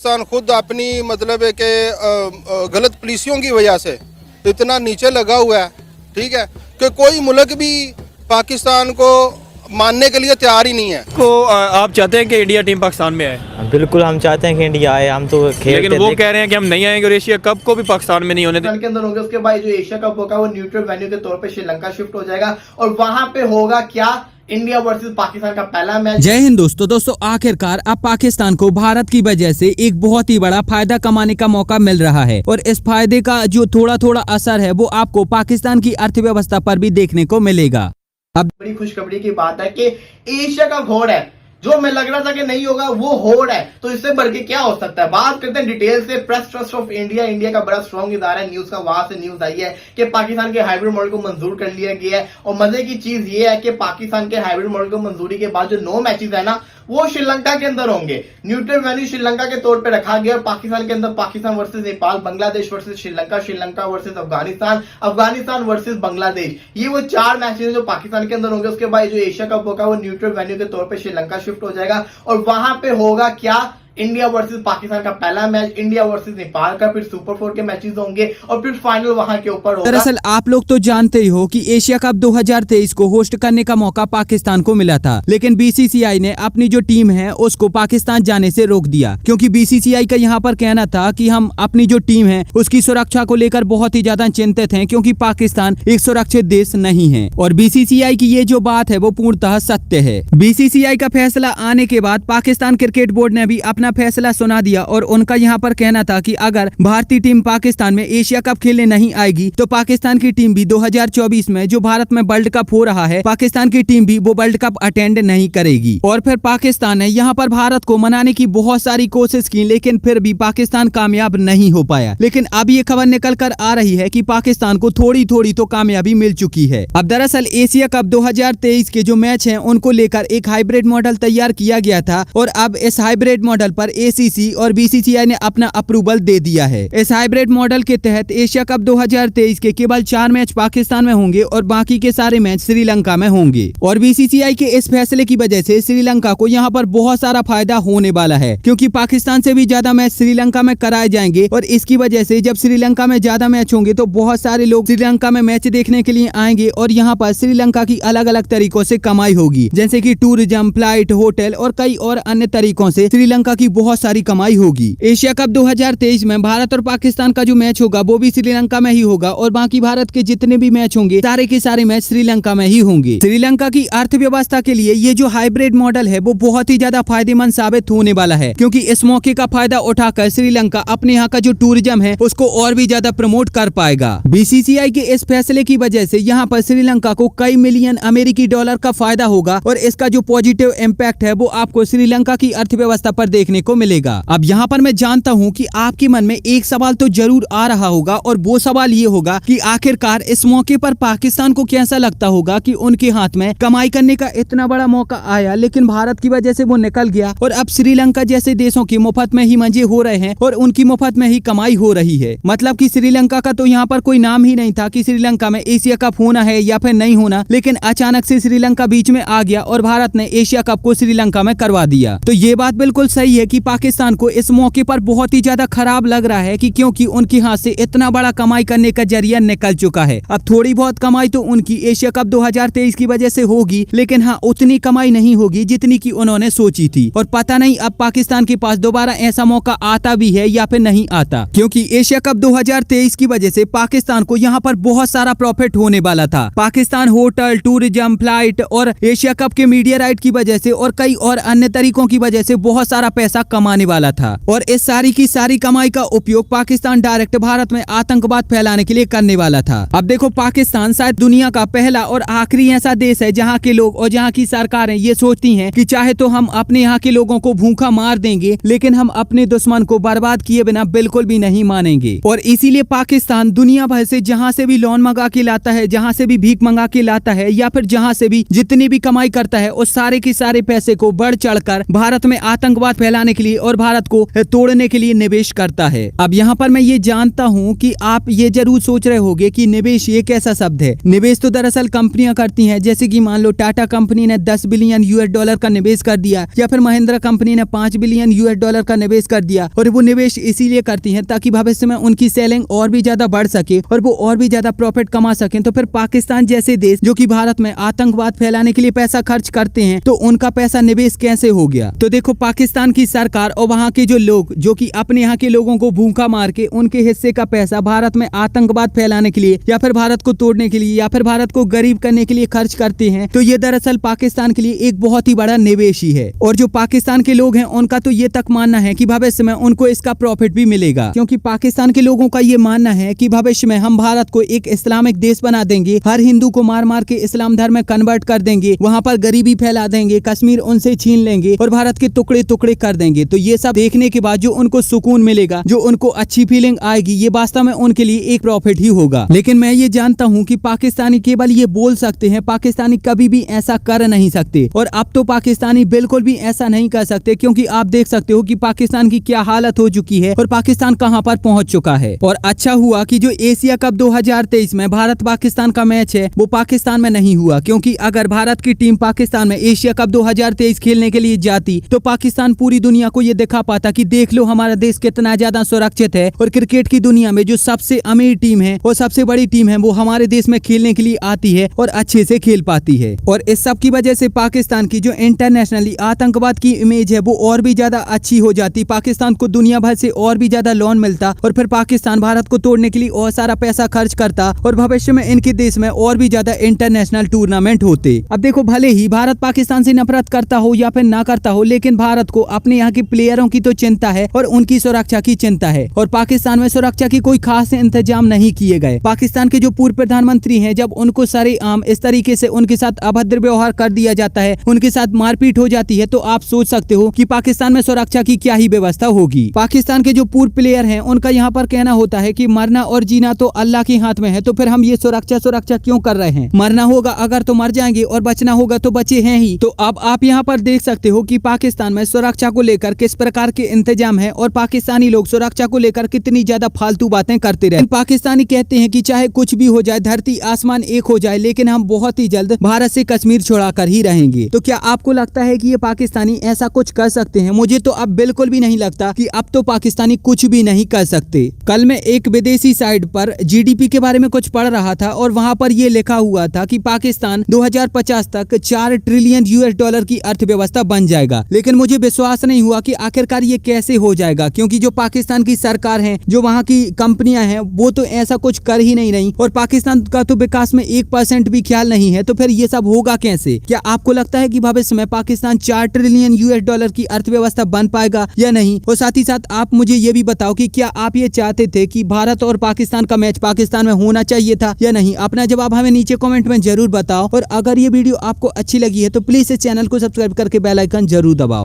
पाकिस्तान खुद अपनी मतलब है कि गलत पॉलिसियों की वजह से इतना नीचे लगा हुआ है, ठीक है, कि कोई मुल्क भी पाकिस्तान को मानने के लिए तैयार ही नहीं है। को आप चाहते हैं कि इंडिया टीम पाकिस्तान में आए? बिल्कुल हम चाहते हैं कि इंडिया आए, हम तो लेकिन वो कह रहे हैं कि हम नहीं आएंगे और एशिया कप को भी पाकिस्तान में नहीं होने के अंदर होंगे। उसके बाद जो एशिया कप होगा वो न्यूट्रल वेन्यू के तौर पे श्रीलंका शिफ्ट हो जाएगा और वहां पे होगा क्या, इंडिया वर्सेस पाकिस्तान का पहला मैच। जय हिंद दोस्तों आखिरकार अब पाकिस्तान को भारत की वजह से एक बहुत ही बड़ा फायदा कमाने का मौका मिल रहा है और इस फायदे का जो थोड़ा थोड़ा असर है वो आपको पाकिस्तान की अर्थव्यवस्था पर भी देखने को मिलेगा। अब बड़ी खुशखबरी की बात है कि एशिया का घोड़ है, जो हमें लग रहा था कि नहीं होगा वो होड़ है, तो इससे बढ़ के क्या हो सकता है। बात करते हैं डिटेल से। Press trust of India, India का बड़ा स्ट्रॉन्ग इदारा है न्यूज का, वहां से न्यूज आई है कि पाकिस्तान के हाइब्रिड मॉडल को मंजूर कर लिया गया है। और मजे की चीज ये है कि पाकिस्तान के हाइब्रिड मॉडल को मंजूरी के बाद जो 9 मैचेस है ना वो श्रीलंका के अंदर होंगे। न्यूट्रल वेन्यू श्रीलंका के तौर पे रखा गया और पाकिस्तान के अंदर Pakistan versus Nepal, Bangladesh versus Sri Lanka, Sri Lanka versus Afghanistan, Afghanistan versus Bangladesh, ये वो 4 मैचेस जो पाकिस्तान के अंदर होंगे। उसके बाद जो एशिया कप होगा वो न्यूट्रल वेन्यू के तौर पे श्रीलंका शिफ्ट हो जाएगा और वहां पे होगा क्या, इंडिया वर्सेस पाकिस्तान का पहला मैच, इंडिया वर्सेस नेपाल का, फिर सुपर 4 के मैचेस होंगे और फिर फाइनल वहां के ऊपर होगा। दरअसल आप लोग तो जानते ही हो कि एशिया कप 2023 को होस्ट करने का मौका पाकिस्तान को मिला था, लेकिन बीसीसीआई ने अपनी जो टीम है उसको पाकिस्तान जाने से रोक दिया, क्योंकि बीसीसीआई का यहाँ पर कहना था कि हम अपनी जो टीम है उसकी सुरक्षा को लेकर बहुत ही ज्यादा चिंतित हैं, क्योंकि पाकिस्तान एक सुरक्षित देश नहीं है। और बीसीसीआई की ये जो बात है वो पूर्णतः सत्य है। बीसीसीआई का फैसला आने के बाद पाकिस्तान क्रिकेट बोर्ड ने भी अपना फैसला सुना दिया और उनका यहाँ पर कहना था कि अगर भारतीय टीम पाकिस्तान में एशिया कप खेलने नहीं आएगी तो पाकिस्तान की टीम भी 2024 में जो भारत में वर्ल्ड कप हो रहा है, पाकिस्तान की टीम भी वो वर्ल्ड कप अटेंड नहीं करेगी। और फिर पाकिस्तान ने यहाँ पर भारत को मनाने की बहुत सारी कोशिश की, लेकिन फिर भी पाकिस्तान कामयाब नहीं हो पाया। लेकिन अब ये खबर निकल कर आ रही है कि पाकिस्तान को थोड़ी थोड़ी तो कामयाबी मिल चुकी है। अब दरअसल एशिया कप 2023 के जो मैच है उनको लेकर एक हाइब्रिड मॉडल तैयार किया गया था और अब इस हाइब्रिड मॉडल पर एसीसी और बीसीसीआई ने अपना अप्रूवल दे दिया है। इस हाइब्रिड मॉडल के तहत एशिया कप 2023 के केवल 4 मैच पाकिस्तान में होंगे और बाकी के सारे मैच श्रीलंका में होंगे। और बीसीसीआई के इस फैसले की वजह से श्रीलंका को यहाँ पर बहुत सारा फायदा होने वाला है, क्योंकि पाकिस्तान से भी ज्यादा मैच श्रीलंका में कराए जाएंगे और इसकी वजह से जब श्रीलंका में ज्यादा मैच होंगे तो बहुत सारे लोग श्रीलंका में मैच देखने के लिए आएंगे और यहाँ पर श्रीलंका की अलग अलग तरीकों से कमाई होगी, जैसे की टूरिज्म, फ्लाइट, होटल और कई और अन्य तरीकों से श्रीलंका की बहुत सारी कमाई होगी। एशिया कप 2023 में भारत और पाकिस्तान का जो मैच होगा वो भी श्रीलंका में ही होगा और बाकी भारत के जितने भी मैच होंगे सारे के सारे मैच श्रीलंका में ही होंगे। श्रीलंका की अर्थव्यवस्था के लिए ये जो हाइब्रिड मॉडल है वो बहुत ही ज्यादा फायदेमंद साबित होने वाला है, क्योंकि इस मौके का फायदा उठाकर श्रीलंका अपने यहाँ का जो टूरिज्म है उसको और भी ज्यादा प्रमोट कर पाएगा। बीसीसीआई के इस फैसले की वजह से यहाँ पर श्रीलंका को कई मिलियन अमेरिकी डॉलर का फायदा होगा और इसका जो पॉजिटिव इम्पैक्ट है वो आपको श्रीलंका की अर्थव्यवस्था पर देखने को मिलेगा। अब यहाँ पर मैं जानता हूँ कि आपके मन में एक सवाल तो जरूर आ रहा होगा और वो सवाल ये होगा कि आखिरकार इस मौके पर पाकिस्तान को कैसा लगता होगा कि उनके हाथ में कमाई करने का इतना बड़ा मौका आया, लेकिन भारत की वजह से वो निकल गया और अब श्रीलंका जैसे देशों की मुफ्त में ही मजे हो रहे हैं और उनकी मुफ्त में ही कमाई हो रही है। मतलब कि श्रीलंका का तो यहाँ पर कोई नाम ही नहीं था कि श्रीलंका में एशिया कप होना है या फिर नहीं होना, लेकिन अचानक से श्रीलंका बीच में आ गया और भारत ने एशिया कप को श्रीलंका में करवा दिया। तो ये बात बिल्कुल सही है कि पाकिस्तान को इस मौके पर बहुत ही ज्यादा खराब लग रहा है कि क्योंकि उनके हाथ से इतना बड़ा कमाई करने का जरिया निकल चुका है। अब थोड़ी बहुत कमाई तो उनकी एशिया कप 2023 की वजह से होगी, लेकिन हाँ उतनी कमाई नहीं होगी जितनी की उन्होंने सोची थी। और पता नहीं अब पाकिस्तान के पास दोबारा ऐसा मौका आता भी है या फिर नहीं आता, क्योंकि एशिया कप 2023 की वजह से पाकिस्तान को यहाँ पर बहुत सारा प्रॉफिट होने वाला था। पाकिस्तान होटल, टूरिज्म, फ्लाइट और एशिया कप के मीडिया राइट की वजह से और कई और अन्य तरीकों की वजह से बहुत सारा पैसा कमाने वाला था और इस सारी की सारी कमाई का उपयोग पाकिस्तान डायरेक्ट भारत में आतंकवाद फैलाने के लिए करने वाला था। अब देखो, पाकिस्तान शायद दुनिया का पहला और आखिरी ऐसा देश है जहाँ के लोग और जहाँ की सरकारें ये सोचती हैं कि चाहे तो हम अपने यहाँ के लोगों को भूखा मार देंगे, लेकिन हम अपने दुश्मन को बर्बाद किए बिना बिल्कुल भी नहीं मानेंगे। और इसीलिए पाकिस्तान दुनिया भर से जहाँ से भी लोन मंगा के लाता है, जहाँ से भी भीख मंगा के लाता है या फिर जहाँ से भी जितनी भी कमाई करता है, उस सारे के सारे पैसे को बढ़ चढ़कर भारत में आतंकवाद फैला फैलाने के लिए और भारत को तोड़ने के लिए निवेश करता है। अब यहाँ पर मैं ये जानता हूँ कि आप ये जरूर सोच रहे होंगे कि निवेश ये कैसा शब्द है। निवेश तो दरअसल कंपनियां करती हैं, जैसे कि मान लो टाटा कंपनी ने $10 बिलियन का निवेश कर दिया, या फिर महिंद्रा कंपनी ने $5 बिलियन का निवेश कर दिया। और वो निवेश इसीलिए करती हैं ताकि भविष्य में उनकी सेलिंग और भी ज्यादा बढ़ सके और वो और भी ज्यादा प्रॉफिट कमा सकें। तो फिर पाकिस्तान जैसे देश जो कि भारत में आतंकवाद फैलाने के लिए पैसा खर्च करते हैं, तो उनका पैसा निवेश कैसे हो गया? तो देखो, पाकिस्तान की सरकार और वहाँ के जो लोग जो कि अपने यहाँ के लोगों को भूखा मार के उनके हिस्से का पैसा भारत में आतंकवाद फैलाने के लिए या फिर भारत को तोड़ने के लिए या फिर भारत को गरीब करने के लिए खर्च करते हैं, तो ये दरअसल पाकिस्तान के लिए एक बहुत ही बड़ा निवेश ही है। और जो पाकिस्तान के लोग हैं उनका तो ये तक मानना है कि भविष्य में उनको इसका प्रॉफिट भी मिलेगा, क्योंकि पाकिस्तान के लोगों का ये मानना है कि भविष्य में हम भारत को एक इस्लामिक देश बना देंगे, हर हिंदू को मार मार के इस्लाम धर्म में कन्वर्ट कर देंगे, वहाँ पर गरीबी फैला देंगे, कश्मीर उनसे छीन लेंगे और भारत के टुकड़े टुकड़े कर देंगे। तो ये सब देखने के बाद जो उनको सुकून मिलेगा, जो उनको अच्छी फीलिंग आएगी, ये वास्तव में उनके लिए एक प्रॉफिट ही होगा। लेकिन मैं ये जानता हूँ कि पाकिस्तानी केवल ये बोल सकते हैं, पाकिस्तानी कभी भी ऐसा कर नहीं सकते। और अब तो पाकिस्तानी बिल्कुल भी ऐसा नहीं कर सकते, क्योंकि आप देख सकते हो कि पाकिस्तान की क्या हालत हो चुकी है और पाकिस्तान कहां पर पहुंच चुका है। और अच्छा हुआ कि जो एशिया कप 2023 में भारत पाकिस्तान का मैच है वो पाकिस्तान में नहीं हुआ, क्योंकि अगर भारत की टीम पाकिस्तान में एशिया कप 2023 खेलने के लिए जाती तो पाकिस्तान पूरी दुनिया को ये दिखा पाता कि देख लो हमारा देश कितना ज्यादा सुरक्षित है और क्रिकेट की दुनिया में जो सबसे अमीर टीम है और सबसे बड़ी टीम है वो हमारे देश में खेलने के लिए आती है और अच्छे से खेल पाती है। और इस सब की वजह से पाकिस्तान की जो इंटरनेशनली आतंकवाद की इमेज है वो और भी ज्यादा अच्छी हो जाती, पाकिस्तान को दुनिया भर से और भी ज्यादा लोन मिलता और फिर पाकिस्तान भारत को तोड़ने के लिए और सारा पैसा खर्च करता और भविष्य में इनके देश में और भी ज्यादा इंटरनेशनल टूर्नामेंट होते। अब देखो, भले ही भारत पाकिस्तान से नफरत करता हो या फिर ना करता हो, लेकिन भारत को अपने यहाँ के प्लेयरों की तो चिंता है और उनकी सुरक्षा की चिंता है। और पाकिस्तान में सुरक्षा की कोई खास इंतजाम नहीं किए गए। पाकिस्तान के जो पूर्व प्रधानमंत्री हैं, जब उनको सरेआम इस तरीके से उनके साथ अभद्र व्यवहार कर दिया जाता है, उनके साथ मारपीट हो जाती है, तो आप सोच सकते हो कि पाकिस्तान में सुरक्षा की क्या ही व्यवस्था होगी। पाकिस्तान के जो पूर्व प्लेयर हैं उनका यहाँ पर कहना होता है कि मरना और जीना तो अल्लाह के हाथ में है, तो फिर हम ये सुरक्षा क्यों कर रहे हैं? मरना होगा अगर तो मर जाएंगे और बचना होगा तो बचे हैं ही। तो अब आप यहाँ पर देख सकते हो कि पाकिस्तान में सुरक्षा को लेकर किस प्रकार के इंतजाम है और पाकिस्तानी लोग सुरक्षा को लेकर कितनी ज्यादा फालतू बातें करते रहे। पाकिस्तानी कहते हैं कि चाहे कुछ भी हो जाए, धरती आसमान एक हो जाए, लेकिन हम बहुत ही जल्द भारत से कश्मीर छुड़ा कर ही रहेंगे। तो क्या आपको लगता है कि ये पाकिस्तानी ऐसा कुछ कर सकते हैं? मुझे तो अब बिल्कुल भी नहीं लगता कि अब तो पाकिस्तानी कुछ भी नहीं कर सकते। कल मैं एक विदेशी साइट पर जीडीपी के बारे में कुछ पढ़ रहा था और वहां पर ये लिखा हुआ था कि पाकिस्तान 2050 तक $4 ट्रिलियन की अर्थव्यवस्था बन जाएगा। लेकिन मुझे विश्वास नहीं हुआ कि आखिरकार ये कैसे हो जाएगा, क्योंकि जो पाकिस्तान की सरकार है, जो वहाँ की कंपनियां हैं, वो तो ऐसा कुछ कर ही नहीं रही और पाकिस्तान का तो विकास में 1% भी ख्याल नहीं है। तो फिर ये सब होगा कैसे? क्या आपको लगता है कि भविष्य में पाकिस्तान $4 ट्रिलियन की अर्थव्यवस्था बन पाएगा या नहीं? और साथ ही साथ आप मुझे ये भी बताओ कि क्या आप ये चाहते थे कि भारत और पाकिस्तान का मैच पाकिस्तान में होना चाहिए था या नहीं? अपना जवाब हमें नीचे कमेंट में जरूर बताओ। और अगर ये वीडियो आपको अच्छी लगी है तो प्लीज इस चैनल को सब्सक्राइब करके बेल आइकन जरूर दबाओ।